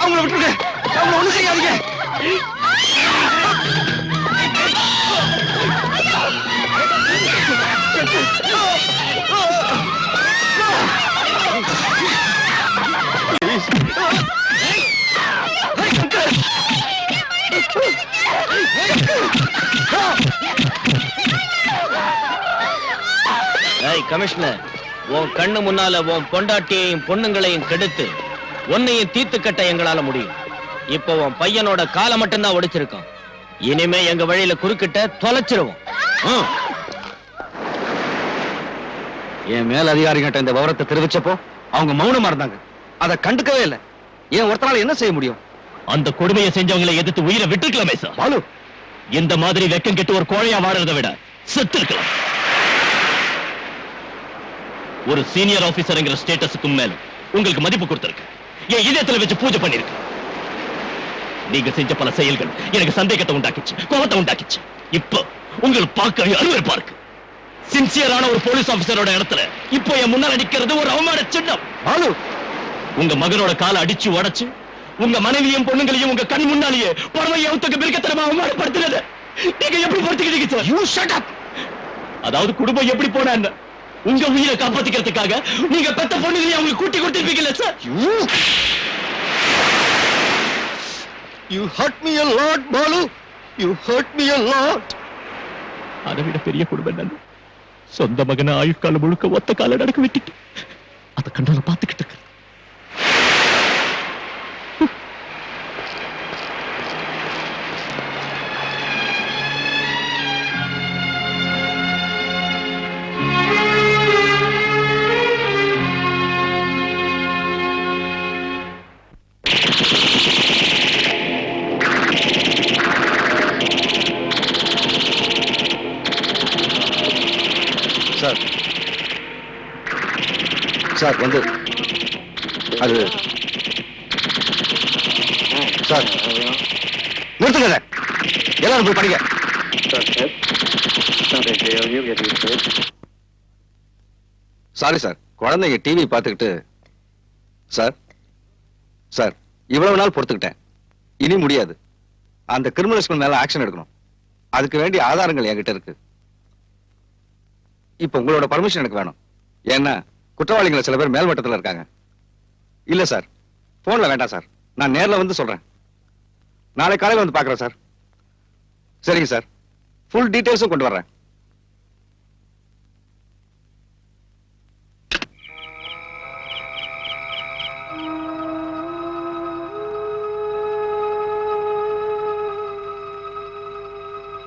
அவங்கள விட்டுருங்க, அவங்கள ஒண்ணும் செய்யாதீங்க. கமிஷனர், உன் கண்ணு முன்னால உன் பொண்டாட்டியையும் பொண்ணுங்களையும் கெடுத்து உன்னையும் தீத்து கட்ட எங்களால முடியும். இப்ப உன் பையனோட காலை மட்டும்தான் ஒடிச்சிருக்கோம். இனிமே எங்க வழியில குறுக்கிட்ட தொலைச்சிருவோம். என் மேல் அதிகாரிகிட்ட இந்த விவரத்தை தெரிவிச்சப்போ அவங்க மௌனமா இருந்தாங்க. அதை கண்டுக்கவே இல்லை. ஏன் ஒருத்தனால என்ன செய்ய முடியும்? அந்த கொடுமையை செஞ்சவங்களை எதிர்த்து உயிரை விட்டுருக்கலாமே சார். பாலு, இந்த மாதிரி வெக்கம் கெட்டு ஒரு கோழையா வாழறதை விட செத்து இருக்கலாம். ஒரு சீனியர் ஆபீசர்ங்கிற ஸ்டேட்டஸுக்கும் மேல உங்களுக்கு மதிப்பு கொடுத்திருக்கு. என் இதயத்துல வச்சு பூஜை பண்ணிருக்கு. நீங்க செஞ்ச பல செயல்கள் எனக்கு சந்தேகத்தை உண்டாக்கிச்சு, கோபத்தை உண்டாக்கிச்சு. இப்போ உங்களுக்கு பார்க்க அருவருப்பா இருக்கு. சின்சியரான ஒரு போலீஸ் ஆபீசரோட இடத்துல இப்போ என் முன்னால நிக்கிறது ஒரு அவமான சின்னம். பாலு, உங்க மகனோட காலை அடிச்சு உடைச்சு உங்க மனைவியும் பொண்ணுங்களையும் உங்க கண் முன்னாலேயே பறவையை அவுத்துக்கு மிருகத்தனமா அவமானப்படுத்துறது நீங்க எப்படி பொறுத்துக்கிட்டீங்க சார்? You shut up. அதாவது குடும்பம் எப்படி போனா உங்க உயிரை காப்பாத்திக்கிறதுக்காக நீங்க பெத்த பொண்ணுங்களையும் அவங்க கூட்டி கொடுத்திருப்பீங்கல்ல sir? You hurt me a lot, Balu. You hurt me a lot. அதை விட பெரிய குடும்பம் என்ன? சொந்த மகனை ஆயுட்காலம் முழுக்க ஒத்த கால நடக்க விட்டுட்டு அதை கண்டால பாத்துக்கிட்டு இருக்கு. சார் வந்து அது சார் நிறுத்துங்க சார். எல்லாரும் போய் படிங்க. சாரி சார், குழந்தைங்க டிவி பார்த்துக்கிட்டு. சார் சார் இவ்வளவு நாள் பொறுத்துக்கிட்டேன். இனி முடியாது. அந்த கிரிமினல்ஸ்க்கு மேல ஆக்ஷன் எடுக்கணும். அதுக்கு வேண்டிய ஆதாரங்கள் என்கிட்ட இருக்கு. இப்ப உங்களோட பர்மிஷன் எனக்கு வேணும். ஏன்னா குற்றவாளிகளை சில பேர் மேல்மட்டத்தில் இருக்காங்க. இல்ல சார், போன்ல வேண்டாம் சார். நான் நேர்ல வந்து சொல்றேன். நாளை காலையில் வந்து பாக்குறேன் சார். சரிங்க சார், ஃபுல் டீடைல்ஸும் கொண்டு வர்றேன்.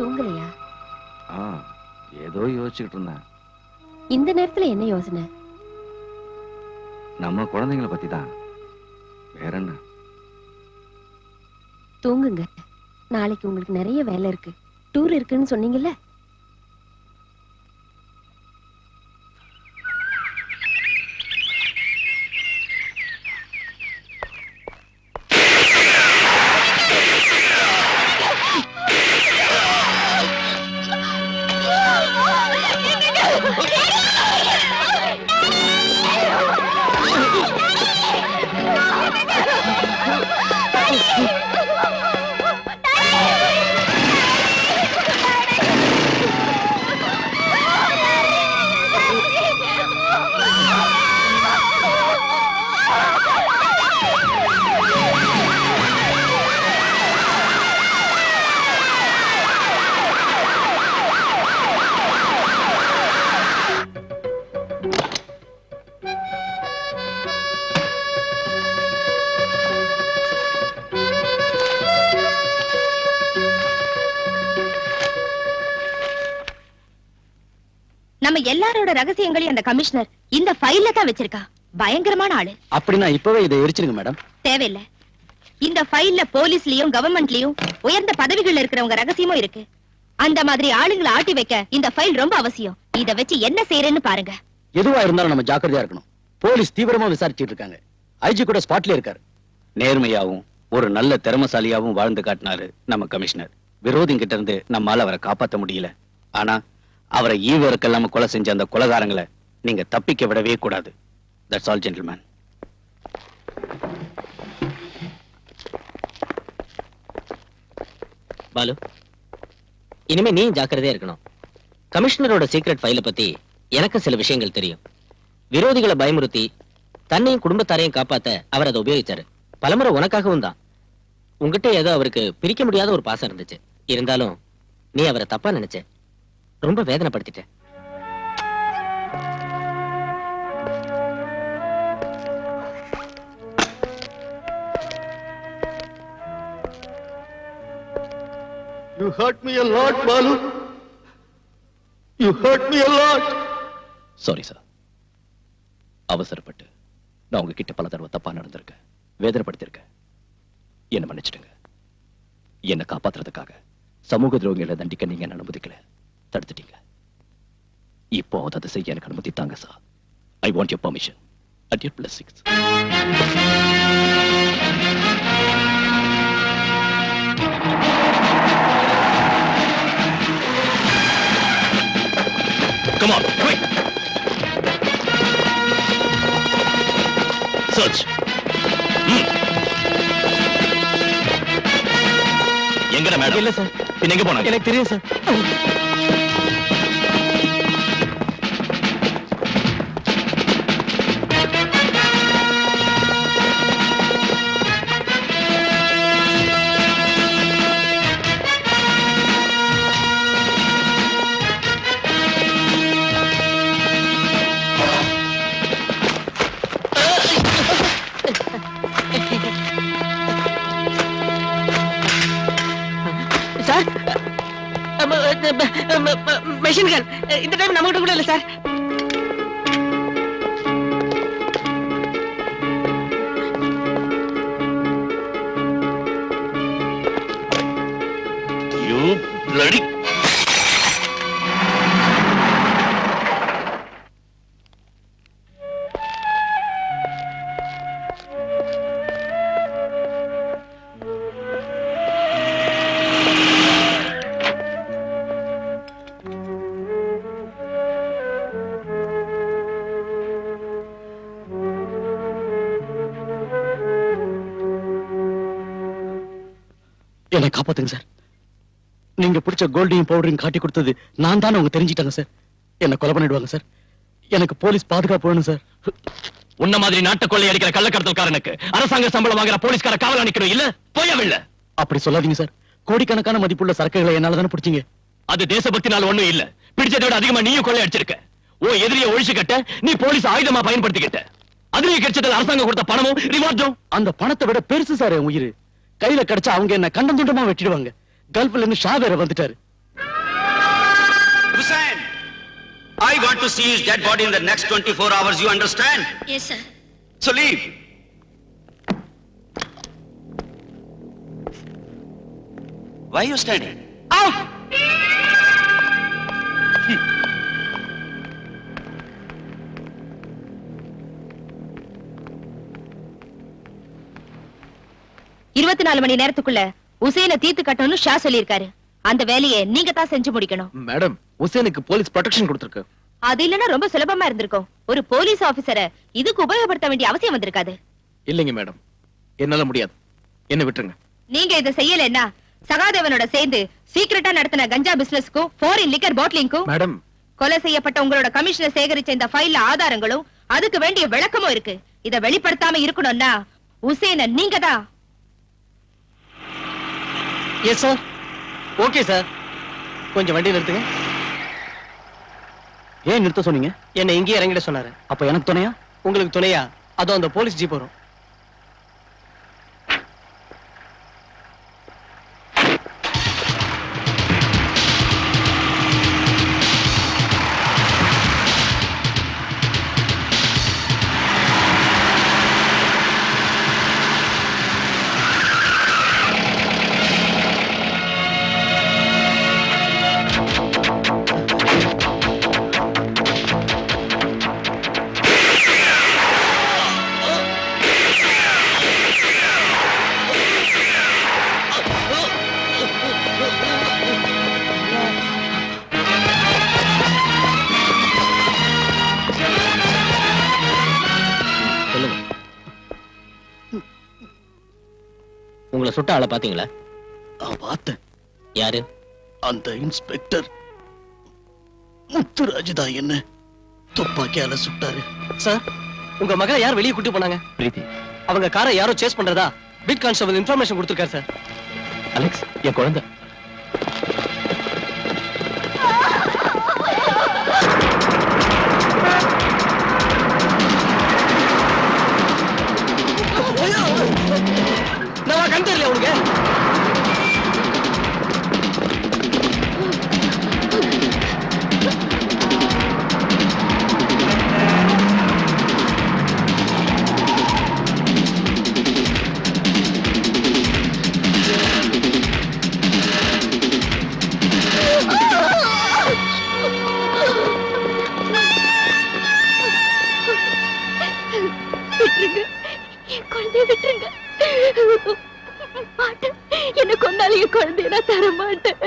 தூங்கலையா? ஏதோ யோசிச்சுக்கிட்டு இருந்தேன். இந்த நேரத்துல என்ன யோசனை? நம்ம குழந்தைங்களை பத்தி தான். வேற என்ன? தூங்குங்க. நாளைக்கு உங்களுக்கு நிறைய வேலை இருக்கு. டூர் இருக்குன்னு சொன்னீங்கல்ல? நம்ம எல்லாரோட ரகசியங்களையும் அந்த கமிஷனர் இந்த ஃபைல்ல தான் வச்சிருக்கா. பயங்கரமான ஆளு. அப்படின்னா இப்பவே இதை எரிச்சிருங்க மேடம். தேவையில்லை. இந்த ஃபைல்ல போலீஸ்லயும் கவர்மெண்ட்லயும் உயர்ந்த பதவிகள் இருக்கிறவங்க ரகசியமும் இருக்கு. அந்த மாதிரி ஆளுங்களை ஆட்டி வைக்க இந்த ஃபைல் ரொம்ப அவசியம். இத வச்சு என்ன செய்யறேன்னு பாருங்க. எதுவா இருந்தாலும் நம்ம ஜாக்கிரதையா இருக்கணும். போலீஸ் தீவிரமா விசாரிச்சுட்டு இருக்காங்க. ஐஜி கூட ஸ்பாட்ல இருக்காரு. நேர்மையாவும் ஒரு நல்ல திறமசாலியாவும் வாழ்ந்து காட்டினாரு நம்ம கமிஷனர். விரோதிங்கிட்ட இருந்து நம்மால அவரை காப்பாற்ற முடியல. ஆனா அவரை ஈவருக்கெல்லாம் கொலை செஞ்ச அந்த கொலைகாரங்களை நீங்க தப்பிக்க விடவே கூடாது. That's all gentleman. பாலு, இனிமே நீ ஜாக்கிரதையா இருக்கணும். கமிஷனரோட சீக்ரெட் ஃபைல பத்தி எனக்கு சில விஷயங்கள் தெரியும். விரோதிகளை பயமுறுத்தி தன்னையும் குடும்பத்தாரையும் காப்பாத்த அவர் அதை உபயோகிச்சாரு. பலமுறை உனக்காகவும் தான். உங்ககிட்ட ஏதோ அவருக்கு பிரிக்க முடியாத ஒரு பாசம் இருந்துச்சு. இருந்தாலும் நீ அவரை தப்பா நினைச்ச. ரொம்ப வேதனைப்படுத்திட்ட. You hurt me a lot, Balu. You hurt me a lot. Sorry, sir. அவசரப்பட்டு நான் உங்ககிட்ட பல தடவை தப்பா நடந்திருக்கேன், வேதனைப்படுத்திருக்கேன். என்ன மன்னிச்சிடுங்க. என்னை காப்பாத்துறதுக்காக சமூக துரோகிகளை தண்டிக்க நீங்க என்ன அனுமதிக்கல, தடுத்துட்டீங்க. இப்போ அதை செய்ய எனக்கு அனுமதி தாங்க sir. I want your permission at your blessings. Come on, quick! Search. எங்கடா மேடம்? இல்ல சார். பின்ன எங்க போனாங்க? எனக்கு தெரியும் சார். மெஷின் கன் இந்த டைம் நம்ம கிட்ட கூட இல்ல சார். You bloody... என்னை காப்பாத்துங்க சார். நீங்க பிடிச்ச கோல்டையும் பவுடரையும் காட்டி கொடுத்தது நான் தான் அவங்க தெரிஞ்சிட்டாங்க சார். என்ன கொலை பண்ணிடுவாங்க சார். எனக்கு போலீஸ் பாதுகாப்பு வேணும் சார். உன்ன மாதிரி நாட்டை கொள்ளை அடிக்கிற கள்ளக்கடத்தல்காரனுக்கு அரசாங்க சம்பளம் வாங்குற போலீஸ்கார காவலா நிக்கணும் இல்ல? போயவில்லை. அப்படி சொல்லாதீங்க சார். கோடிக்கணக்கான மதிப்புள்ள சரக்குகளை என்னால தானே பிடிச்சீங்க. அது தேசபக்தினால ஒண்ணும் இல்ல. பிடிச்சதை விட அதிகமா நீயும் கொள்ளை அடிச்சிருக்க. ஓ எதிரியை ஒழிச்சு கட்ட நீ போலீஸ் ஆயுதமா பயன்படுத்திக்கிட்ட. அதுலயே கிடைச்சதுல அரசாங்கம் கொடுத்த பணமும் ரிவார்டும். அந்த பணத்தை விட பெருசு சார் என் உயிர். கையில கிடைச்சா அவங்க என்ன கண்டம் துண்டமா வெட்டிடுவாங்க. கல்ஃப்ல இருந்து ஷா வேற வந்துட்டாரு. Hussain, I want to see his dead body in the next 24 hours. You understand? Yes, sir. So leave. Why are you standing? Out! இருபத்தி 4 மணி நேரத்துக்குள்ள உசேனை தீர்த்து கட்டணும்னு ஷா சொல்லியிருக்காரு. அந்த வேலையை நீங்க தான் செஞ்சு முடிக்கணும். மேடம், உசேனுக்கு போலீஸ் ப்ரொடெக்ஷன் கொடுத்திருக்கு. அது இல்லனா ரொம்ப சுலபமா இருந்திருக்கும். ஒரு போலீஸ் ஆபீசரை இதுக்கு உபயோகப்படுத்த வேண்டிய அவசியம் வந்திருக்காது. இல்லைங்க மேடம், என்னால முடியாது. என்ன விட்டுருங்க. நீங்க இதை செய்யலைன்னா சகாதேவனோட சேர்ந்து சீக்கிரட்டா நடத்தின கஞ்சா பிசினஸ்க்கும் ஃபாரின் லிக்கர் பாட்டிலிங்க்கும் மேடம், கொலை செய்யப்பட்ட உங்களோட கமிஷனர் சேகரிச்ச இந்த ஃபைல்ல ஆதாரங்களும் அதுக்கு வேண்டிய விளக்கமும் இருக்கு. இத வெளிப்படுத்தாம இருக்கணும்னா உசேனை நீங்க தான். Yes sir. Okay sir. கொஞ்சம் வண்டி நிறுத்துங்க. ஏன் நிறுத்த சொன்னீங்க? என்ன இங்கே இறங்கிட சொன்னாரு. அப்ப எனக்கு துணையா? உங்களுக்கு துணையா அதோ அந்த போலீஸ் ஜீப் வரும். உங்களை சுட்ட ஆளை பாத்தீங்களா? பார்த்தேன். யாரு? அந்த இன்ஸ்பெக்டர் முத்துராஜ் தான் என்ன துப்பாக்கியால சுட்டாரு. சார், உங்க மகளை யார் வெளியே கூட்டி போனாங்க? பிரீத்தி. அவங்க காரை யாரோ சேஸ் பண்றதா பீட் கான்ஸ்டபிள் இன்ஃபர்மேஷன் கொடுத்திருக்காரு சார். அலெக்ஸ், என் குழந்தை. நான் கண் தெரியல உனக்கு. விட்டுருங்க, என் குழந்தைய விட்டுருங்க. மாட்டேன், என்ன கொண்டாலும் என் குழந்தைய நான் தர மாட்டேன்.